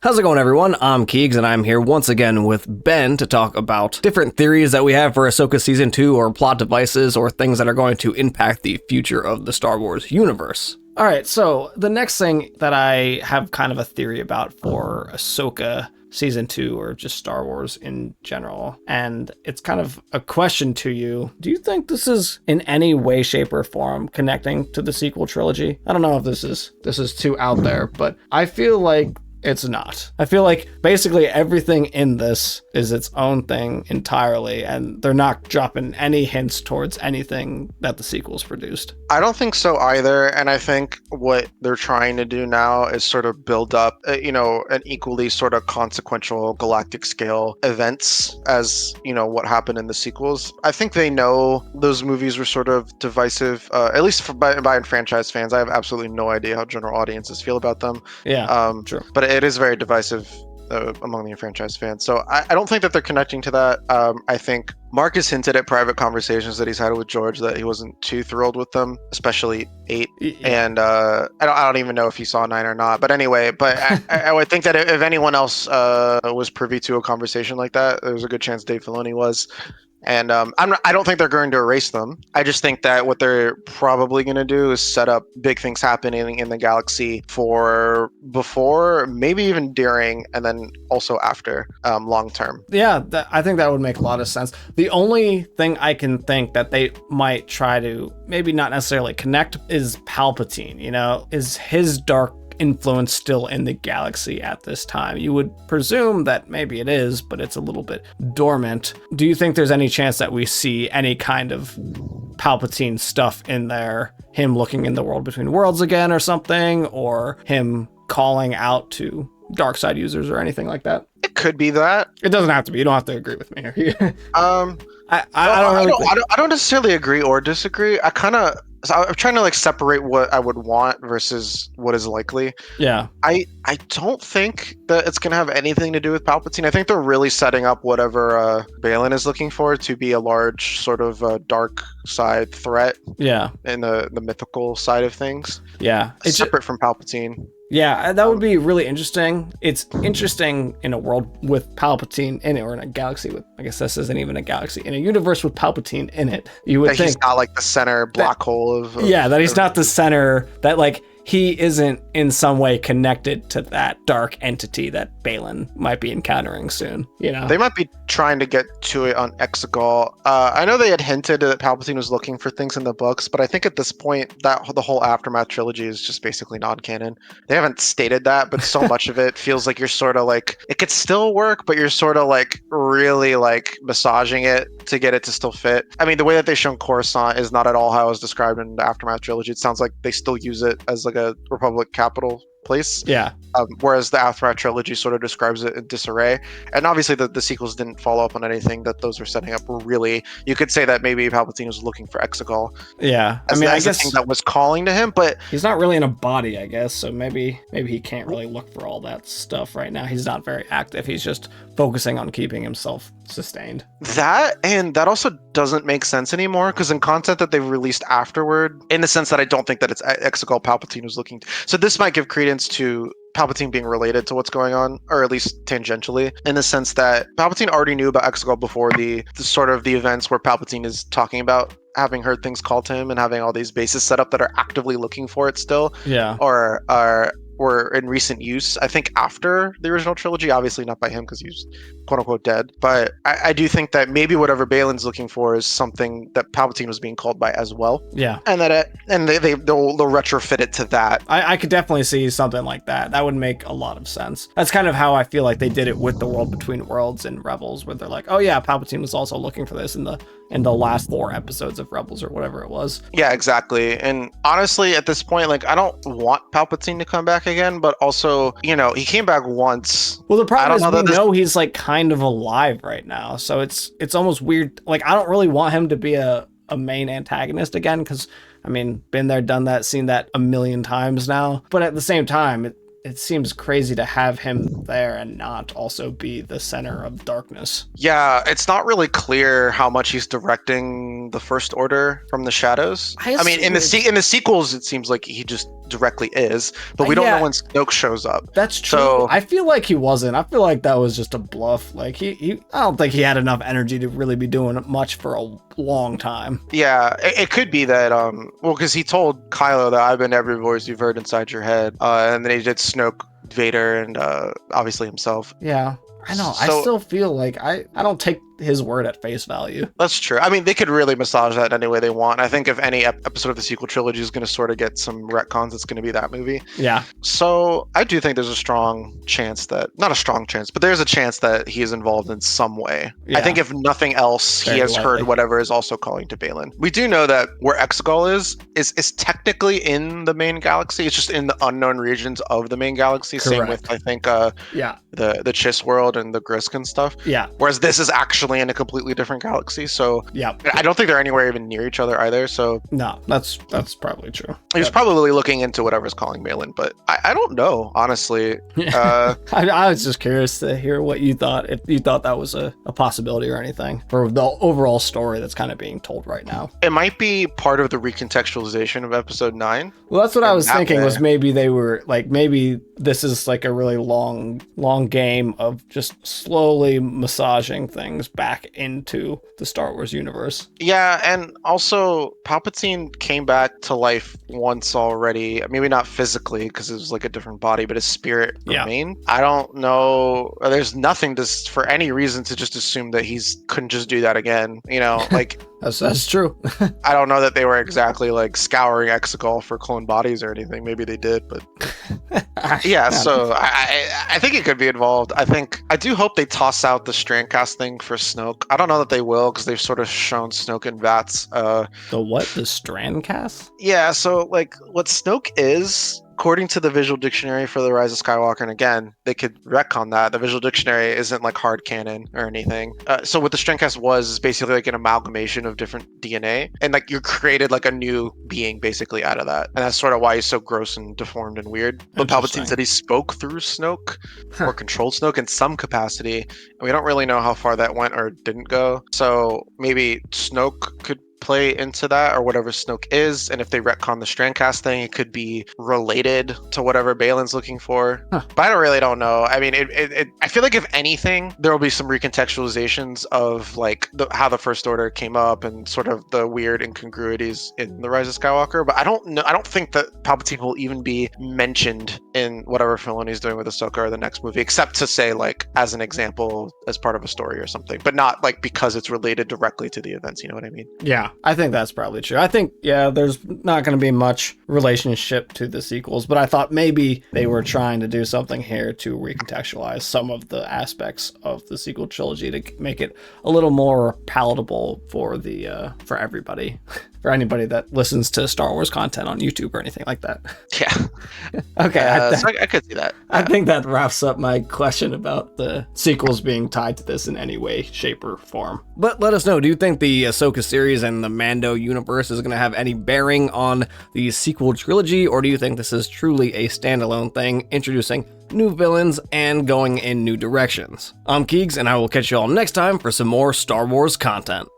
How's it going, everyone? I'm Keegs, and I'm here once again with Ben to talk about different theories that we have for Ahsoka Season 2, or plot devices, or things that are going to impact the future of the Star Wars universe. All right, so the next thing that I have kind of a theory about for Ahsoka Season 2, or just Star Wars in general, and it's kind of a question to you. Do you think this is in any way, shape, or form connecting to the sequel trilogy? I don't know if this is too out there, but I feel like it's not. I feel like basically everything in this is its own thing entirely, and they're not dropping any hints towards anything that the sequels produced. I don't think so either, and I think what they're trying to do now is sort of build up, an equally sort of consequential galactic scale events as, what happened in the sequels. I think they know those movies were sort of divisive, at least by franchise fans. I have absolutely no idea how general audiences feel about them. Yeah, true. But it is very divisive among the enfranchised fans. So I don't think that they're connecting to that. I think Marcus hinted at private conversations that he's had with George that he wasn't too thrilled with them, especially 8. Yeah. And I don't even know if he saw 9 or not. But anyway, I would think that if anyone else was privy to a conversation like that, there's a good chance Dave Filoni was. And I don't think they're going to erase them. I just think that what they're probably going to do is set up big things happening in the galaxy for before, maybe even during, and then also after, long term. Yeah, I think that would make a lot of sense. The only thing I can think that they might try to maybe not necessarily connect is Palpatine. Is his dark influence still in the galaxy at this time? You would presume that maybe it is, but it's a little bit dormant. Do you think there's any chance that we see any kind of Palpatine stuff in there? Him looking in the world between worlds again or something, or him calling out to dark side users or anything like that? It could be that. It doesn't have to be. You don't have to agree with me here. I don't necessarily agree or disagree. I'm trying to separate what I would want versus what is likely. Yeah. I don't think that it's going to have anything to do with Palpatine. I think they're really setting up whatever Baylan is looking for to be a large sort of dark side threat. Yeah. In the mythical side of things. Yeah. It's separate from Palpatine. Yeah, that would be really interesting. It's interesting in a world with Palpatine in it, or in a galaxy with, I guess this isn't even a galaxy, in a universe with Palpatine in it. You would think he's not the center black hole of that he's not the center, that he isn't in some way connected to that dark entity that Baylan might be encountering soon. They might be trying to get to it on Exegol. I know they had hinted that Palpatine was looking for things in the books, but I think at this point that the whole Aftermath trilogy is just basically non-canon. They haven't stated that, but so much of it feels like you're sort of it could still work, but you're sort of really massaging it to get it to still fit. I mean, the way that they've shown Coruscant is not at all how it was described in the Aftermath trilogy. It sounds like they still use it as a Republic capital place. Yeah. Whereas the Aftermath trilogy sort of describes it in disarray. And obviously the sequels didn't follow up on anything that those were setting up. Really, you could say that maybe Palpatine was looking for Exegol. Yeah. I guess the thing that was calling to him, but he's not really in a body, I guess. So maybe he can't really look for all that stuff right now. He's not very active. He's just focusing on keeping himself sustained. That also doesn't make sense anymore, because in content that they've released afterward, in the sense that I don't think that it's Exegol Palpatine was looking to. So this might give credence to Palpatine being related to what's going on, or at least tangentially, in the sense that Palpatine already knew about Exegol before the sort of the events where Palpatine is talking about having heard things called to him and having all these bases set up that are actively looking for it still. Yeah. Or were in recent use, I think, after the original trilogy. Obviously not by him, because he was quote unquote dead. But I do think that maybe whatever Baylan's looking for is something that Palpatine was being called by as well. Yeah. And that they'll retrofit it to that. I could definitely see something like that. That would make a lot of sense. That's kind of how I feel like they did it with the World Between Worlds and Rebels, where they're like, oh yeah, Palpatine was also looking for this in the last 4 episodes of Rebels, or whatever it was. Yeah, exactly. And honestly, at this point, I don't want Palpatine to come back again, but also, he came back once. Well, the problem is we know he's kind of alive right now, so it's almost weird. I don't really want him to be a main antagonist again, because been there, done that, seen that a million times now. But at the same time, it seems crazy to have him there and not also be the center of darkness. Yeah, it's not really clear how much he's directing the First Order from the shadows. In the sequels, it seems like he just directly is, but we don't know when Snoke shows up. That's true. So, I feel like he wasn't. I feel like that was just a bluff. Like I don't think he had enough energy to really be doing much for a long time. Yeah, it could be that, because he told Kylo that I've been every voice you've heard inside your head, and then he did Snoke, Vader, and obviously himself. Yeah. I know. So, I still feel like I don't take his word at face value. That's true. I mean, they could really massage that any way they want. I think if any episode of the sequel trilogy is going to sort of get some retcons, it's going to be that movie. Yeah. So I do think there's a strong chance that, not a strong chance, but there's a chance that he is involved in some way. Yeah. I think if nothing else, he has heard whatever is also calling to Baylan. We do know that where Exegol is technically in the main galaxy. It's just in the unknown regions of the main galaxy. Correct. Same with, I think, the Chiss world and the Griskin stuff. Yeah. Whereas this is actually in a completely different galaxy, so I don't think they're anywhere even near each other either. So no, that's probably true. He was probably looking into whatever's calling Baylan, but I don't know, honestly. I was just curious to hear what you thought, if you thought that was a possibility or anything for the overall story that's kind of being told right now. It might be part of the recontextualization of episode 9. Well, that's what I was thinking, was maybe they were like, maybe this is like a really long game of just slowly massaging things back into the Star Wars universe. Yeah, and also Palpatine came back to life once already. Maybe not physically because it was like a different body, but his spirit remained. I don't know. There's nothing for any reason to just assume that he's couldn't just do that again. You know, like that's true. I don't know that they were exactly like scouring Exegol for clone bodies or anything. Maybe they did, but yeah. So I think it could be involved. I do hope they toss out the Strandcast thing for Snoke. I don't know that they will because they've sort of shown Snoke in VATS. The what? The Strandcast? Yeah. So like what Snoke is, according to the visual dictionary for The Rise of Skywalker, and again, they could retcon that. The visual dictionary isn't like hard canon or anything. So what the Strandcast was is basically like an amalgamation of different DNA, and like you created like a new being basically out of that. And that's sort of why he's so gross and deformed and weird. But Palpatine said he spoke through Snoke or controlled Snoke in some capacity. And we don't really know how far that went or didn't go. So maybe Snoke could play into that, or whatever Snoke is, and if they retcon the Strandcast thing, it could be related to whatever Baylan's looking for. But I don't know. I mean, I feel like if anything, there will be some recontextualizations of like how the First Order came up and sort of the weird incongruities in The Rise of Skywalker. But I don't think that Palpatine will even be mentioned in whatever Filoni's doing with Ahsoka or the next movie, except to say like as an example, as part of a story or something, but not like because it's related directly to the events. You know what I mean? Yeah. I think that's probably true. I think, there's not going to be much relationship to the sequels, but I thought maybe they were trying to do something here to recontextualize some of the aspects of the sequel trilogy to make it a little more palatable for for everybody. For anybody that listens to Star Wars content on YouTube or anything like that. Yeah. Okay. I could see that. I think that wraps up my question about the sequels being tied to this in any way, shape, or form. But let us know, do you think the Ahsoka series and the Mando universe is going to have any bearing on the sequel trilogy, or do you think this is truly a standalone thing, introducing new villains and going in new directions? I'm Keegs, and I will catch you all next time for some more Star Wars content.